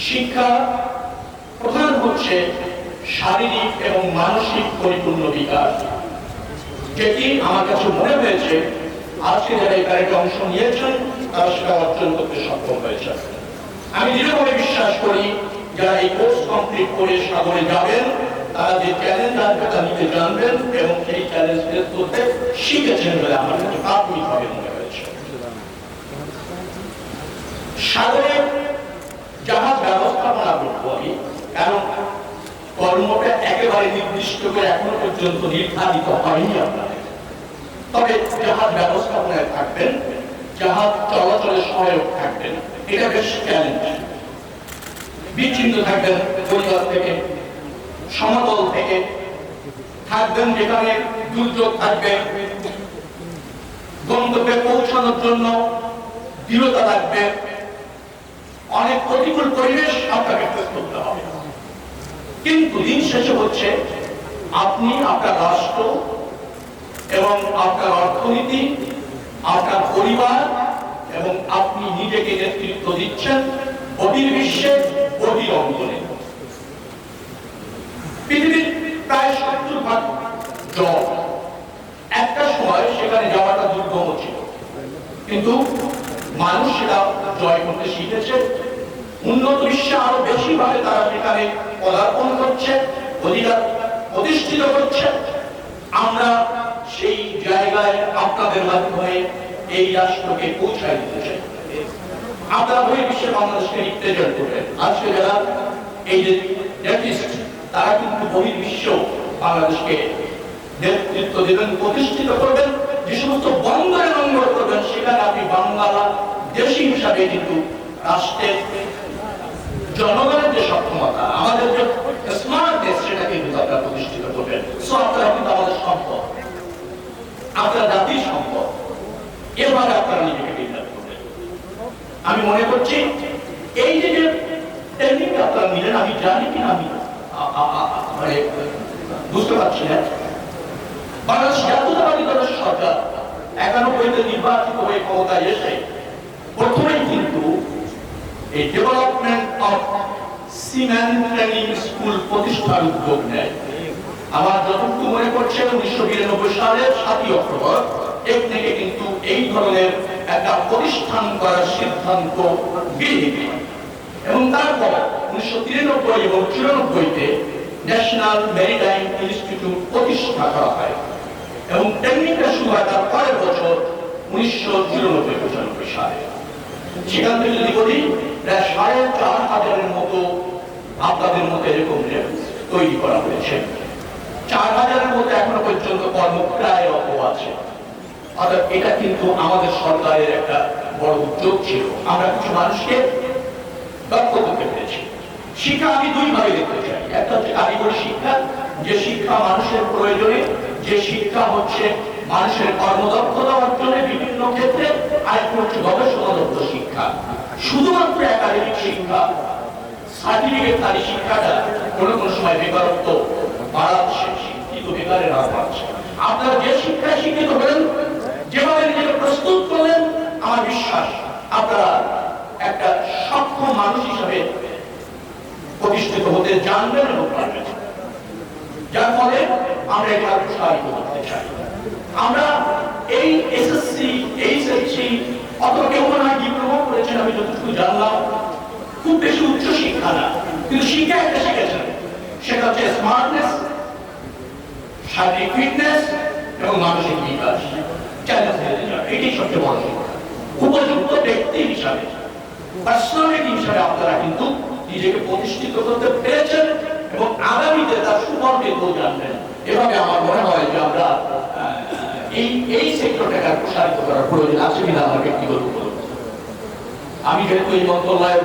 শিক্ষা প্রধান হচ্ছে শারীরিক এবং মানসিক পরিপূর্ণ বিকাশ, যেটি আমার কাছে মনে হয়েছে আজকে যারা এই প্যারেডে অংশ নিয়েছেন তারা সেটা অর্জন করতে সক্ষম হয়েছে। আমি দৃঢ়ভাবে বিশ্বাস করি যারা এই কোর্স কমপ্লিট করে সাগরে যাবেন তারা যে চ্যালেঞ্জ আসবে তা নিতে জানবেন এবং সেই চ্যালেঞ্জ ফেস করতে শিখেছেন বলে আমার কাছে প্রাথমিকভাবে মনে হয়েছে। সাগরে জাহাজ ব্যবস্থাপনা করবো আমি, কারণ কর্মটা একেবারে নির্দিষ্ট করে এখনো পর্যন্ত নির্ধারিত হয়নি আপনাদের। তবে জাহাজ ব্যবস্থাপনায় থাকবেন, জাহাজ চলাচলের সহায়ক থাকবেন, এটা বেশ চ্যালেঞ্জ। বিচ্ছিন্ন থাকবেন পরিবার থেকে, সমতল থেকে থাকবেন যেখানে দুর্যোগ থাকবে, গন্তব্যে পৌঁছানোর জন্য দৃঢ়তা লাগবে, অনেক প্রতিকূল পরিবেশ আপনাকে ফেস করতে হবে। কিন্তু দিন শেষে হচ্ছে আপনি আপনার রাষ্ট্র এবং আপনার অর্থনীতি, আপনার পরিবার এবং আপনি নিজেকে নেতৃত্ব দিচ্ছেন বহির্বিশ্বে, বহিরঙ্গনে। পৃথিবীর প্রায় 70% জল, একটা সময় সেখানে যাওয়াটা দুর্গম ছিল, কিন্তু মানুষ সেটা জয় করতে শিখেছে। উন্নত বিশ্বে আরো বেশি ভাবে তারা সেখানে পদার্পণ করছে, অধিকার প্রতিষ্ঠিত করছে। আমরা সেই জায়গায় আপনাদের মাধ্যমে এই রাষ্ট্রকে পৌঁছায় দিতে চাই। আপনারা বহির্বিশ্বে বাংলাদেশকে রিপ্রেজেন্ট করবেন। আজকে যারা এই যে নেতৃত্ব তারা কিন্তু বহির্বিশ্ব বাংলাদেশকে নেতৃত্ব দেবেন, প্রতিষ্ঠিত করবেন। যে সমস্ত বন্দরে নম্বর করবেন সেখানে আপনি বাংলাদেশী হিসাবে কিন্তু রাষ্ট্রের জনগণের যে সক্ষমতা, আমাদের যে স্মার্টনেস সেটাকে কিন্তু আপনারা প্রতিষ্ঠিত করবেন। সো আপনারা কিন্তু আমাদের সম্পদ, আপনারা জাতির সম্পদ, এভাবে আপনারা নিজেকে বিন্যাস করবেন। আমি মনে করছি এই যে ট্রেনিং আপনারা নিলেন, আমি জানি কিনা আমি মানে বুঝতে পারছি না। বাংলাদেশ জাতীয়তাবাদী দলের সরকার 91-তে নির্বাচিত হয়ে ক্ষমতায় এসে প্রথমেই কিন্তু এই development of seaman training school প্রতিষ্ঠার উদ্যোগ নেয়। আমার যতটুকু মনে পড়ছে 1992 সালের 7 অক্টোবর এক থেকে কিন্তু এই ধরনের একটা প্রতিষ্ঠান করার সিদ্ধান্ত গৃহীত হয় এবং তারপর 1993 এবং 94-তে ন্যাশনাল মেরিটাইম ইনস্টিটিউট প্রতিষ্ঠা করা হয় এবং ট্রেনিংটা শুরু হয় তার পরের বছর 1994-95 সালে। সেখান থেকে যদি বলি প্রায় 4,500-এর মতো আপনাদের মতো এরকম তৈরি করা হয়েছে। 4,000-এর মতো এখনো পর্যন্ত কর্মপ্রায়রত আছে। অর্থাৎ এটা কিন্তু আমাদের সরকারের একটা বড় উদ্যোগ ছিল। আমরা কিছু মানুষকে দক্ষ করতে পেরেছি। শিক্ষা আমি দুইভাবে দেখতে চাই। একটা হচ্ছে কারিগরি শিক্ষা, যে শিক্ষা মানুষের প্রয়োজনে, যে শিক্ষা হচ্ছে মানুষের কর্মদক্ষতা অর্জনে বিভিন্ন ক্ষেত্রে, আরেকটা হচ্ছে গবেষণাদত্ত শিক্ষা। শুধুমাত্র একাডেমিক শিক্ষা, সার্টিফিকেটধারী শিক্ষাটা কোনো কোনো সময় বেকারত্ব বাড়াচ্ছে, শিক্ষিত বেকারের হার বাড়ছে। আপনারা যে শিক্ষায় শিক্ষিত হলেন, যেভাবে নিজেকে প্রস্তুত করলেন, আমার বিশ্বাস আপনারা একটা সক্ষম মানুষ হিসাবে প্রতিষ্ঠিত হতে জানবেন এবং পারবেন। যার ফলে আমরা এটা প্রসারিত করতে চাই। আমরা এই এসএসসি, এইচএসসি অথবা কেউ মনে হয় ডিপ্লোমা করেছেন, আমি যতটুকু জানলাম খুব বেশি উচ্চ শিক্ষা না, কিন্তু শিক্ষা একটা শিখেছেন, সেটা হচ্ছে স্মার্টনেস, শারীরিক ফিটনেস এবং মানসিক বিকাশ। এটি সবচেয়ে বড় শিক্ষা। উপযুক্ত ব্যক্তি হিসাবে, পার্সোনালিটি হিসাবে আপনারা কিন্তু নিজেকে প্রতিষ্ঠিত করতে পেরেছেন এবং আগামীতে তার সুফল পেতেও জানবেন। এভাবে আমার মনে হয় যে আমরা এই সেক্টরটাকে প্রসারিত করার প্রয়োজন আছে কিনা আমার ব্যক্তিগত উপলব্ধি। আমি যেহেতু এই মন্ত্রণালয়ের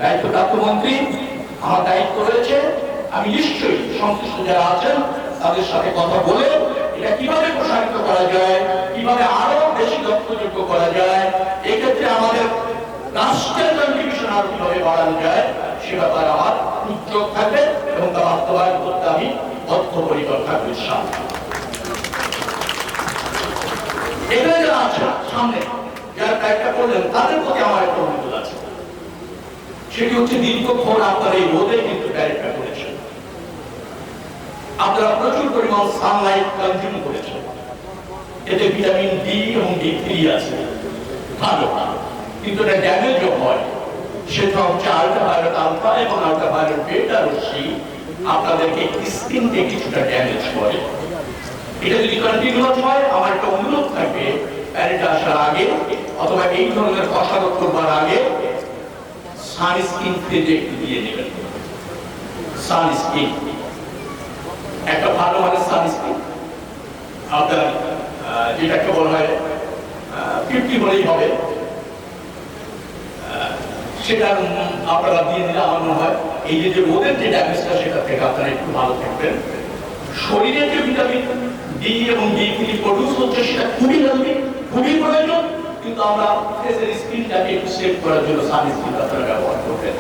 দায়িত্বপ্রাপ্ত মন্ত্রী, আমার দায়িত্ব রয়েছে, আমি নিশ্চয়ই সংশ্লিষ্ট যারা আছেন তাদের সাথে কথা বলে এটা কিভাবে প্রসারিত করা যায়, কিভাবে আরো বেশি দক্ষযোগ্য করা যায়, এক্ষেত্রে আমাদের রাষ্ট্রের কন্ট্রিবিউশন আরো কিভাবে বাড়ানো যায় সে ব্যাপারে আমার উদ্যোগ থাকবে এবং তা বাস্তবায়ন করতে আমি বদ্ধপরিকর থাকবে। এখানে যারা আছে সামনে, যারা প্যাকটা করলেন, তাদের প্রতি আমার একটা অনুরোধ আছে। সেটি হচ্ছে দীর্ঘক্ষণ আপনারা এই রোদে কিন্তু প্যারেডটা করেছেন, আপনারা প্রচুর পরিমাণ সানলাইট কনজিউম করেছেন, এতে ভিটামিন ডি এবং ডি3 আছে, ভালো, কিন্তু এটা ড্যামেজও হয়। সেটা হচ্ছে আল্ট্রাভায়োলেট আলফা এবং আল্ট্রাভায়োলেট বেটা রশ্মি আপনাদেরকে স্কিনকে কিছুটা ড্যামেজ করে। এটা যদি কন্টিনিউয়াস হয়, আমার একটা অনুরোধ থাকবে, প্যারেডে আসার আগে অথবা এই ধরনের কসরত করবার আগে সানস্ক্রিন ফেজে একটু দিয়ে নেবেন। সানস্ক্রিন একটা ভালো মানের সানস্ক্রিন, আপনার যেটাকে বলা হয় 50 বলেই হবে, সেটা আপনারা দিয়ে দিলে আমার মনে হয় এই যে রোদের যে ড্যামেজটা সেটা থেকে আপনারা একটু ভালো থাকবেন। শরীরের যে ভিটামিন ডি এবং ডি3 প্রডিউস হচ্ছে সেটা খুবই জরুরি, খুবই প্রয়োজন, কিন্তু আমরা ফেসের স্কিনটাকে একটু সেভ করার জন্য সানস্ক্রিন আপনারা ব্যবহার করবেন।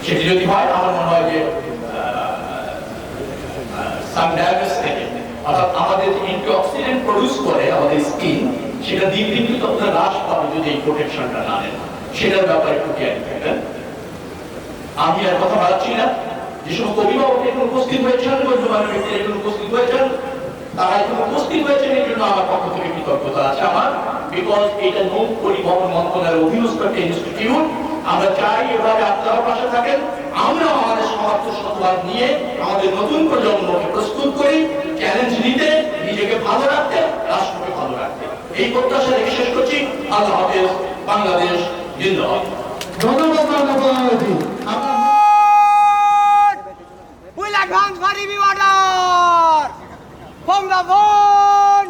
সেটি যদি হয়, আমার মনে হয় যে সান ড্যামেজ থেকে, অর্থাৎ আমাদের যে অ্যান্টিঅক্সিডেন্ট প্রডিউস করে আমাদের স্কিন, সেটা দিন দিন কিন্তু আপনারা হ্রাস পাবে যদি এই প্রোটেকশনটা না নেন। সেটার ব্যাপারে একটু জ্ঞান থাকবেন। আমি আর কথা বাড়াচ্ছি না। যে সমস্ত অভিভাবক এখানে উপস্থিত হয়েছেন, গণ্যমান্য ব্যক্তিরা এখানে উপস্থিত হয়েছেন, তারা এখানে উপস্থিত হয়েছেন, এই জন্য আমার পক্ষ থেকে কৃতজ্ঞতা আছে আমার, বিকজ এটা নৌ পরিবহন মন্ত্রণালয়ের অধীনস্থ একটা ইনস্টিটিউট। আমরা চাই এভাবে আপনারা পাশে থাকেন, আমরা আমাদের সামর্থ্য শতভাগ নিয়ে আমাদের নতুন প্রজন্মকে প্রস্তুত করি, চ্যালেঞ্জ নিতে, নিজেকে ভালো রাখতে, রাষ্ট্রকে ভালো রাখতে। এই প্রত্যাশা রেখে শেষ করছি। আল্লাহ হাফেজ। বাংলাদেশ জিন্দাবাদ। ধন্যবাদ। We'll advance for review order from the zone.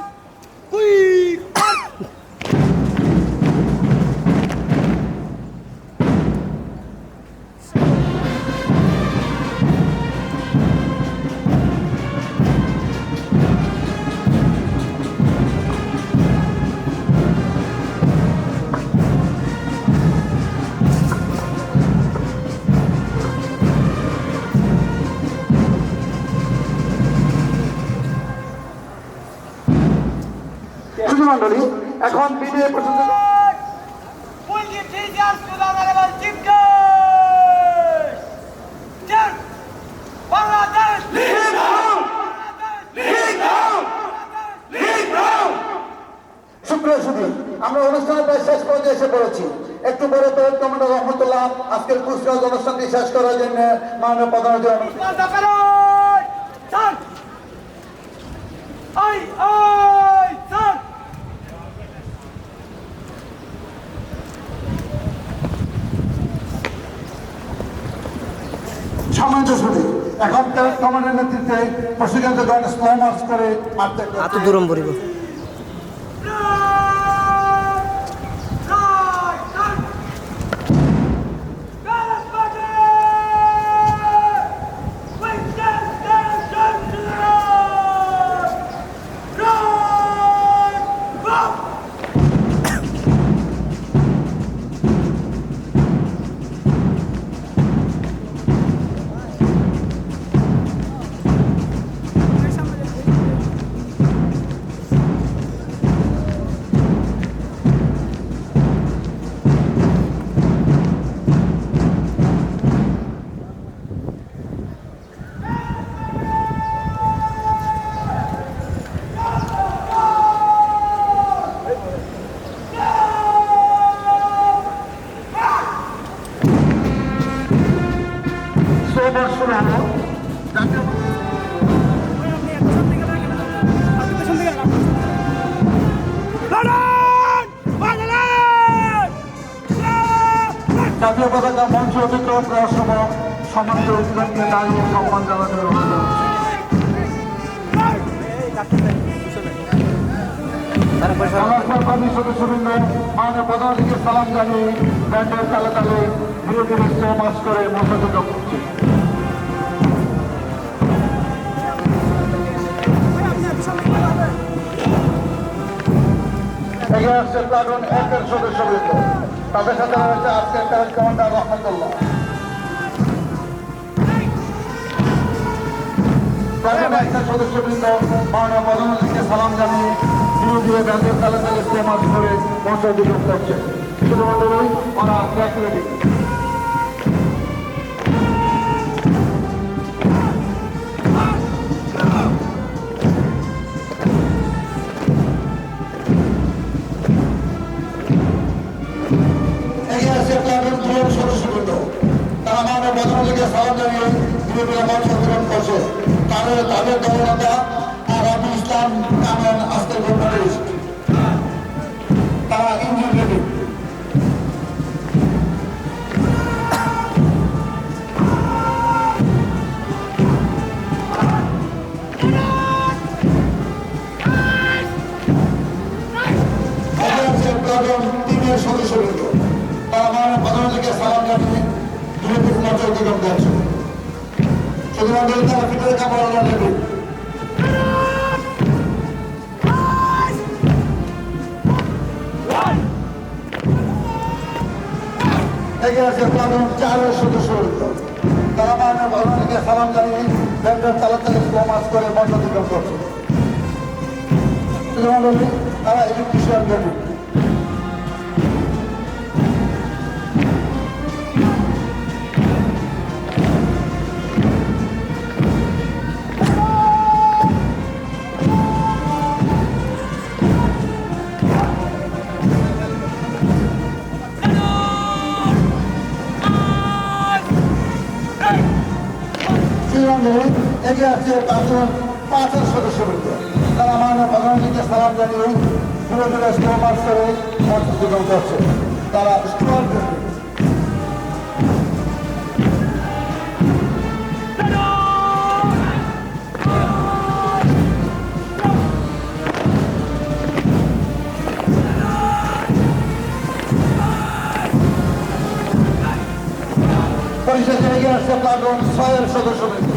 মন্ডলী এখন বিদায় পর্যন্ত We'll give 3 years to the honorable chief judge. সুপ্রিয় সুধী, আমরা অনুষ্ঠানের প্রায় শেষ পর্যায়ে এসে পড়েছি। একটু পরে প্যারেড কমান্ডার রহমতুল্লাহ আজকের কুচকাওয়াজ অনুষ্ঠানটি শেষ করার জন্য মাননীয় প্রধান অতিথি সম্মানিত সুধী, এখন প্যারেড কমান্ডারের নেতৃত্বে প্রশিক্ষণগণ স্লো মার্চ করে মারতে এত দূরম পড়িব জাতীয় পতাকা মঞ্চ অতিক্রম করার সময় সম্মানিত অতিথিকে দাঁড়িয়ে সম্মান জানাতে অনুরোধ জানাচ্ছি। সদস্যবৃন্দ মাননীয় প্রধান অতিথিকে সালাম জানিয়ে ব্যান্ডের তালে তালে ধীরে ধীরে স্লো মার্চ করে মঞ্চ অতিক্রম করছে। এগিয়ে আসছে প্লাটুন 1-এর সদস্যবৃন্দ, তাদের সাথে রয়েছে আজকের প্যারেড কমান্ডার রহমতুল্লাহ। প্লাটুন 1-এর সদস্যবৃন্দ মাননীয় প্রধানমন্ত্রীকে সালাম জানিয়ে ধীরে ধীরে ব্যান্ডের তালে তালে স্লো মার্চ করে মঞ্চ অতিক্রম করছে। শুধুমাত্র ওরা ট্র্যাক রেডি। সদস্যবৃন্দ তারা মাননীয় প্রধানমন্ত্রীকে সালাম জানিয়ে ধীরে ধীরে মঞ্চ অতিক্রম করছে। তাদের দলনেতা আরাবুল ইসলাম কামেন আজকের জর্নালিস্ট, তারা ইঞ্জিন রেডি। টিমের সদস্যবৃন্দ তারা মাননীয় প্রধানমন্ত্রীকে সালাম জানিয়ে ধীরে ধীরে মঞ্চ অতিক্রম করছে। শুধুমাত্র তারা ভিতরে কাপড় রেডি। এগিয়ে আছে প্লাটুন 4-এর সদস্যবৃন্দ, তারা মাননীয় প্রধানমন্ত্রীকে সালাম জানিয়ে ব্যান্ডের তালে তালে স্লো মার্চ করে মঞ্চ অতিক্রম করছে। শুধুমাত্র তারা ইলেকট্রিশিয়ান রেডি। এগিয়ে আসছে প্লাটুন 5-এর সদস্যবৃন্দ, তারা মাননীয় প্রধানমন্ত্রীকে সালাম জানিয়ে ধীরে ধীরে স্লো মার্চ করে মঞ্চ অতিক্রম করছে। তারা স্টুয়ার্ড রেডি। পরিশেষে এগিয়ে আসছে প্লাটুন 6-এর সদস্যবৃন্দ।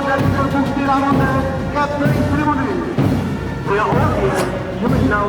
জাতীয় মুক্তির আনন্দে captain শ্রীমণি We are all here, you may now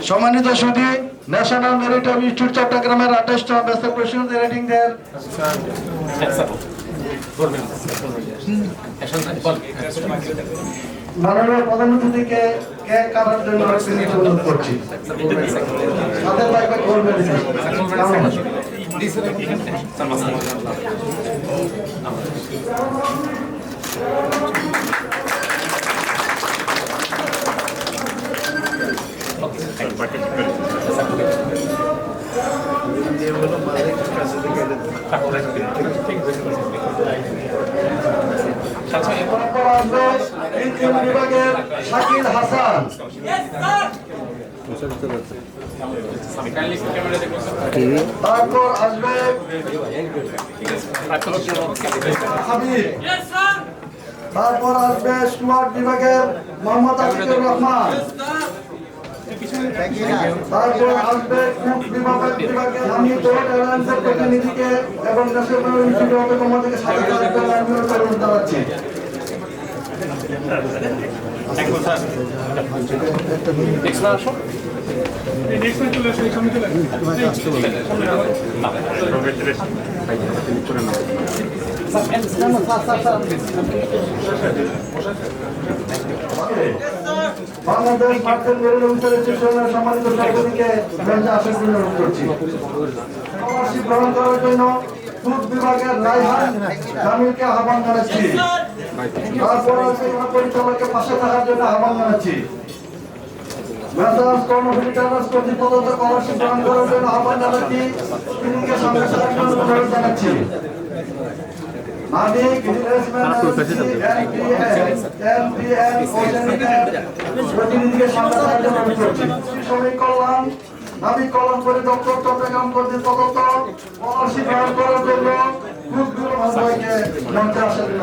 সম্মানিত সুধী, ন্যাশনাল মেরিটাইম ইনস্টিটিউট চট্টগ্রামের 28টা বেসিক কোশ্চেন রেটিং দেন। মাননীয় প্রধানমন্ত্রীকে কেক কাটার জন্য অনুরোধ করছি। সাথে বাইকে করবেন বিভাগের শাকিল হাসান, তারপর আসবে হাবিব, তারপর আসবে স্টুয়ার্ট বিভাগের মোহাম্মদ আতিকুর রহমান, তারপর আসবে কুক বিভাগের আমি বোর্ড এয়ারলাইন্সের প্রতিনিধিকে এবং দেশের কর্মীকে সাথে জানাচ্ছি। বাংলাদেশ মার্চেন্ট মেরিন অফিসার সম্মানিত সভাপতিকে মঞ্চে আসার জন্য অনুরোধ করছি। স্কলারশিপ গ্রহণ করার জন্য কুক বিভাগের রায়হান জামিলকে আহ্বান জানাচ্ছি। তারপর পরিচালককে পাশে থাকার জন্য আহ্বান জানাচ্ছি। কর্তৃপক্ষ স্কলারশিপ গ্রহণ করার জন্য আহ্বান জানাচ্ছি। তিনিকে সঙ্গে থাকার জন্য অনুরোধ জানাচ্ছি। প্রতিনিধিকে সঙ্গে থাকার জন্য অনুরোধ করছি। শ্রমিক কল্যাণ নাবিক কল্যাণ পরিদপ্তর চট্টগ্রাম কর্তৃপক্ষ স্কলারশিপ গ্রহণ করার জন্য মঞ্চে আসার জন্য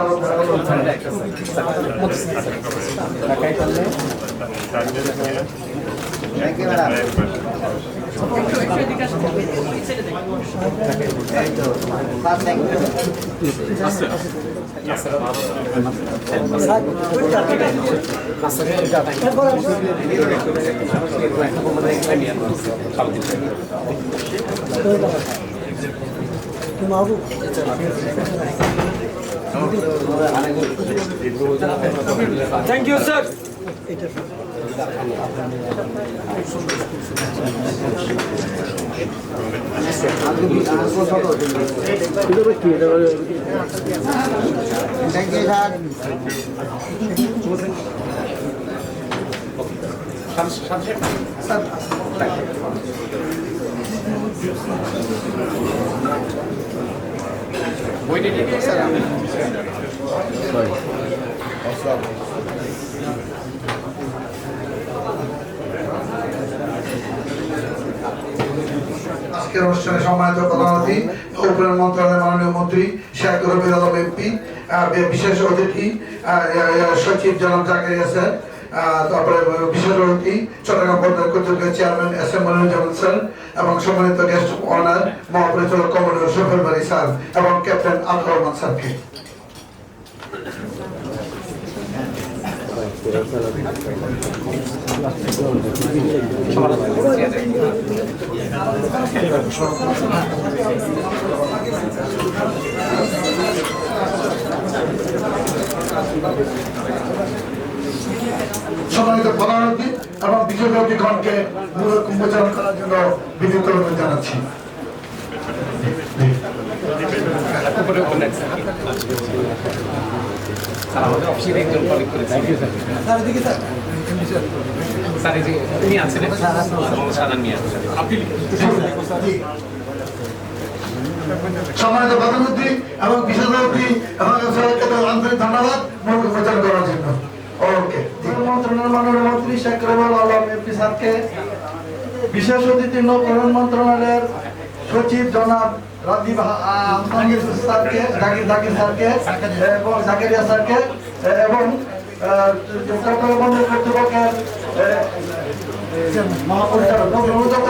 Thank you, sir. আজকের অনুষ্ঠানে সম্মানিত প্রধান অতিথি উন্নয়ন মন্ত্রণালয়ের মাননীয় মন্ত্রী শেখ রবিউল আলম এমপি, বিশেষ অতিথি সচিব জনাব জাকারিয়া স্যার, তারপরে বিশেষ অতিথি চট্টগ্রাম বন্দর কর্তৃপক্ষের chairman S M Moniruzzaman sir এবং সম্মানিত গেস্ট অনার মহাপরিচালক কমরেডর শফিউল বারী স্যার এবং ক্যাপ্টেন আব্দুর রহমান স্যারকে। সম্মানিত প্রধান অতিথি এবং বিশেষ অতিথিগণকে উন্মোচন করার জন্য বিনীত অনুরোধ জানাচ্ছি। আমাদের অফিসের একজন কলিগ করেছে স্যার, এই যে উনি আছিলেন সাদান মিয়া, আপনি সম্মানিত প্রধানমন্ত্রী এবং বিশেষ অতিথি এবং আন্তরিক ধন্যবাদ উন্মোচন করার জন্য। ওকে, মন্ত্রণালয়ের মাননীয় মন্ত্রী শেখ রবিউল আলম এমপি স্যারকে, বিশেষ অতিথি নৌপরিবহন মন্ত্রণালয়ের সচিব জনাব রাজীব স্যারকে, জাকির স্যারকে এবং জাকারিয়া স্যারকে এবং চট্টগ্রাম বন্দর কর্তৃপক্ষের মহাপরিচালক মহাপরিচালক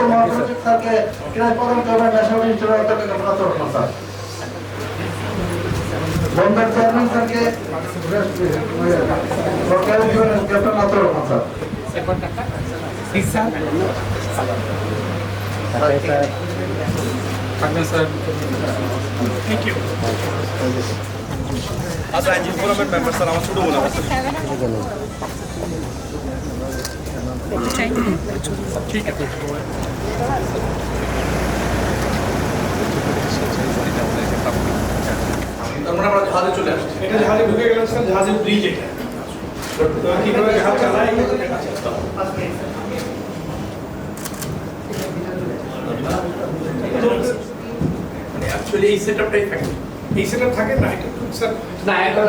স্যারকে ক্রীড়া প্রদান করবেন national institute of technology sir, বন্দর চেয়ারম্যান স্যারকে ক্যাপ্টেন আব্দুর রহমান স্যার। আচ্ছা, আইনজীবী ফোরামের মেম্বার স্যার, আমার ছোট মনে আছে। ঠিক আছে, আমরা জাহাজে চলে আসছি। এটা জাহাজে ঢুকে গেলাম স্যার, জাহাজের ব্রিজ এটা। তো কিভাবে জাহাজ চালায় অ্যাকচুয়ালি এই সেটআপটাই থাকে, এই সেটআপ থাকে না এটা স্যার, না এটা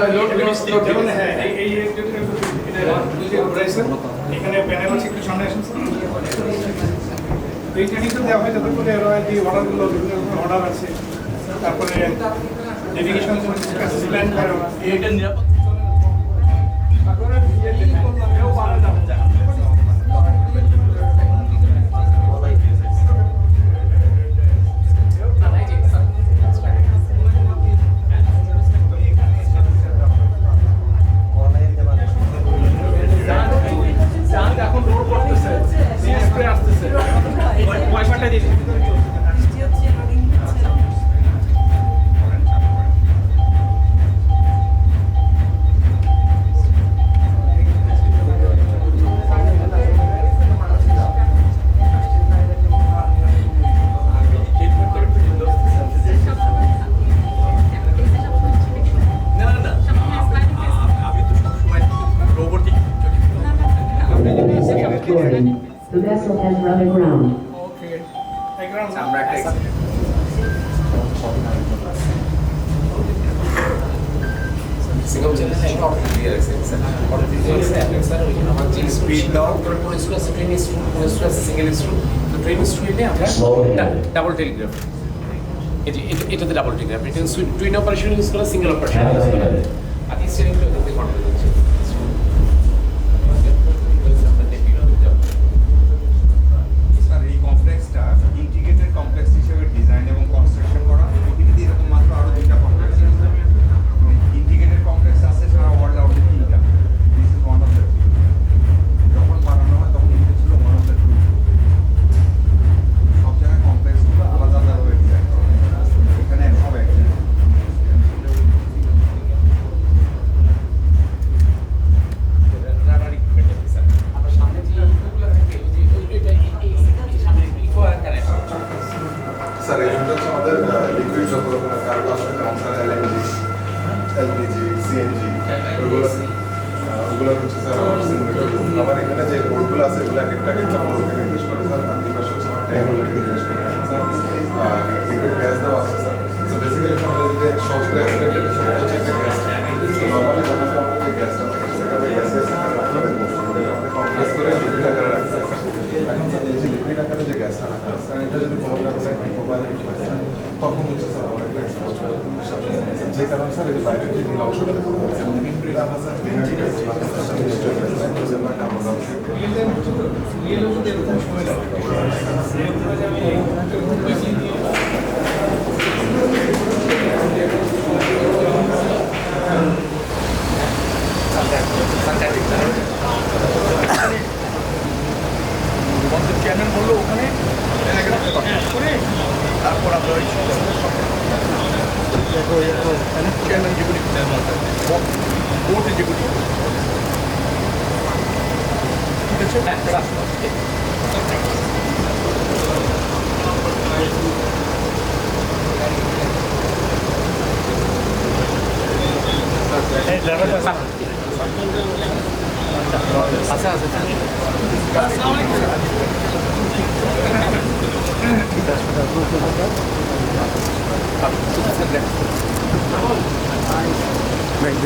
যেমন হ্যাঁ এই এখানে প্যানেল আছে, একটু সামনে আসেন স্যার। এই ট্রেনিং তো দেওয়া হয় যাতে করে যে অর্ডারগুলো বিভিন্ন রকমের অর্ডার আছে, তারপরে নেভিগেশন প্ল্যান করে এটা নিরাপদ The vessel has run aground. আমরা একটা সিঙ্গেল চ্যানেল একটা অর্ডার দিয়ে রাখছি স্যার, অর্ডার দিয়ে রাখছি স্যার। ওই আমার যে স্পিড দাও করে পুরো আছে ট্রেন স্ট্রু, পুরো আছে সিঙ্গেল স্ট্রু। তো ট্রেন স্ট্রুতে আমরা ডাবল টেলিগ্রাফ, এটাতে ডাবল টেলিগ্রাফ, এটা টুইন অপারেশন ইউজ করা, সিঙ্গেল অপারেশন ইউজ করা। আর এই স্টিয়ারিংটা ওটাতে কন্ট্রোল করছে। স্যার, এই কমপ্লেক্সটা ইন্টিগ্রেটেড কমপ্লেক্স হিসেবে ডিজাইন এবং কনস্ট্রাকশন করা। পৃথিবীতে এরকম মাত্র আরো 2টা কমপ্লেক্স আছে। ইন্টিগ্রেটেড কমপ্লেক্স আছে সারা ওয়ার্ল্ডে আউটে 3টা। This is one of the. যখন বানানো হয় তখন এটা ছিল ওয়ান অফ দ্য 2। সব জায়গায় কমপ্লেক্সগুলো আলাদা আলাদা হয়ে ডিজাইন করা। এখানে সব এক জায়গায়। স্যার, এইটা হচ্ছে আমাদের লিকুইড যত রকমের কার্গো আসবে, যেমন স্যার এলএনজি, এলপিজি, সিএনজি, ওগুলো হচ্ছে স্যার আমার এখানে যে বোর্ডগুলো আছে এগুলো একটা একটা আমরা ওকে নির্দেশ করে স্যার। আর 2 পাশে হচ্ছে আমার ট্যাঙ্কগুলোকে নির্দেশ করে স্যার। লিকুইড গ্যাস দেওয়া আছে স্যার। তো বেসিক্যালি আমাদের যে সহজ করে একটা হচ্ছে একটা গ্যাস। নর্মালি যখন আমরা যে গ্যাসটা থাকে সেখানে গ্যাসের আপনি কমপ্রেস করে লিকুইড আকারে রাখতে এখন স্যার এই যে লিকুইড আকারে যে গ্যাসটা রাখা আছে স্যার এটা যদি কোনো কারণে মোবাইলে তখন হচ্ছে স্যার আমার একটা এক্সপোজ যে কারণে স্যার এই বাইরের যে নীল অংশটা চেয়ারম্যান বললো ওখানে করে তারপর আমরা ওই চেয়ারম্যান যেগুলি বোর্ডে যেগুলি ঠিক আছে আচ্ছা আচ্ছা Like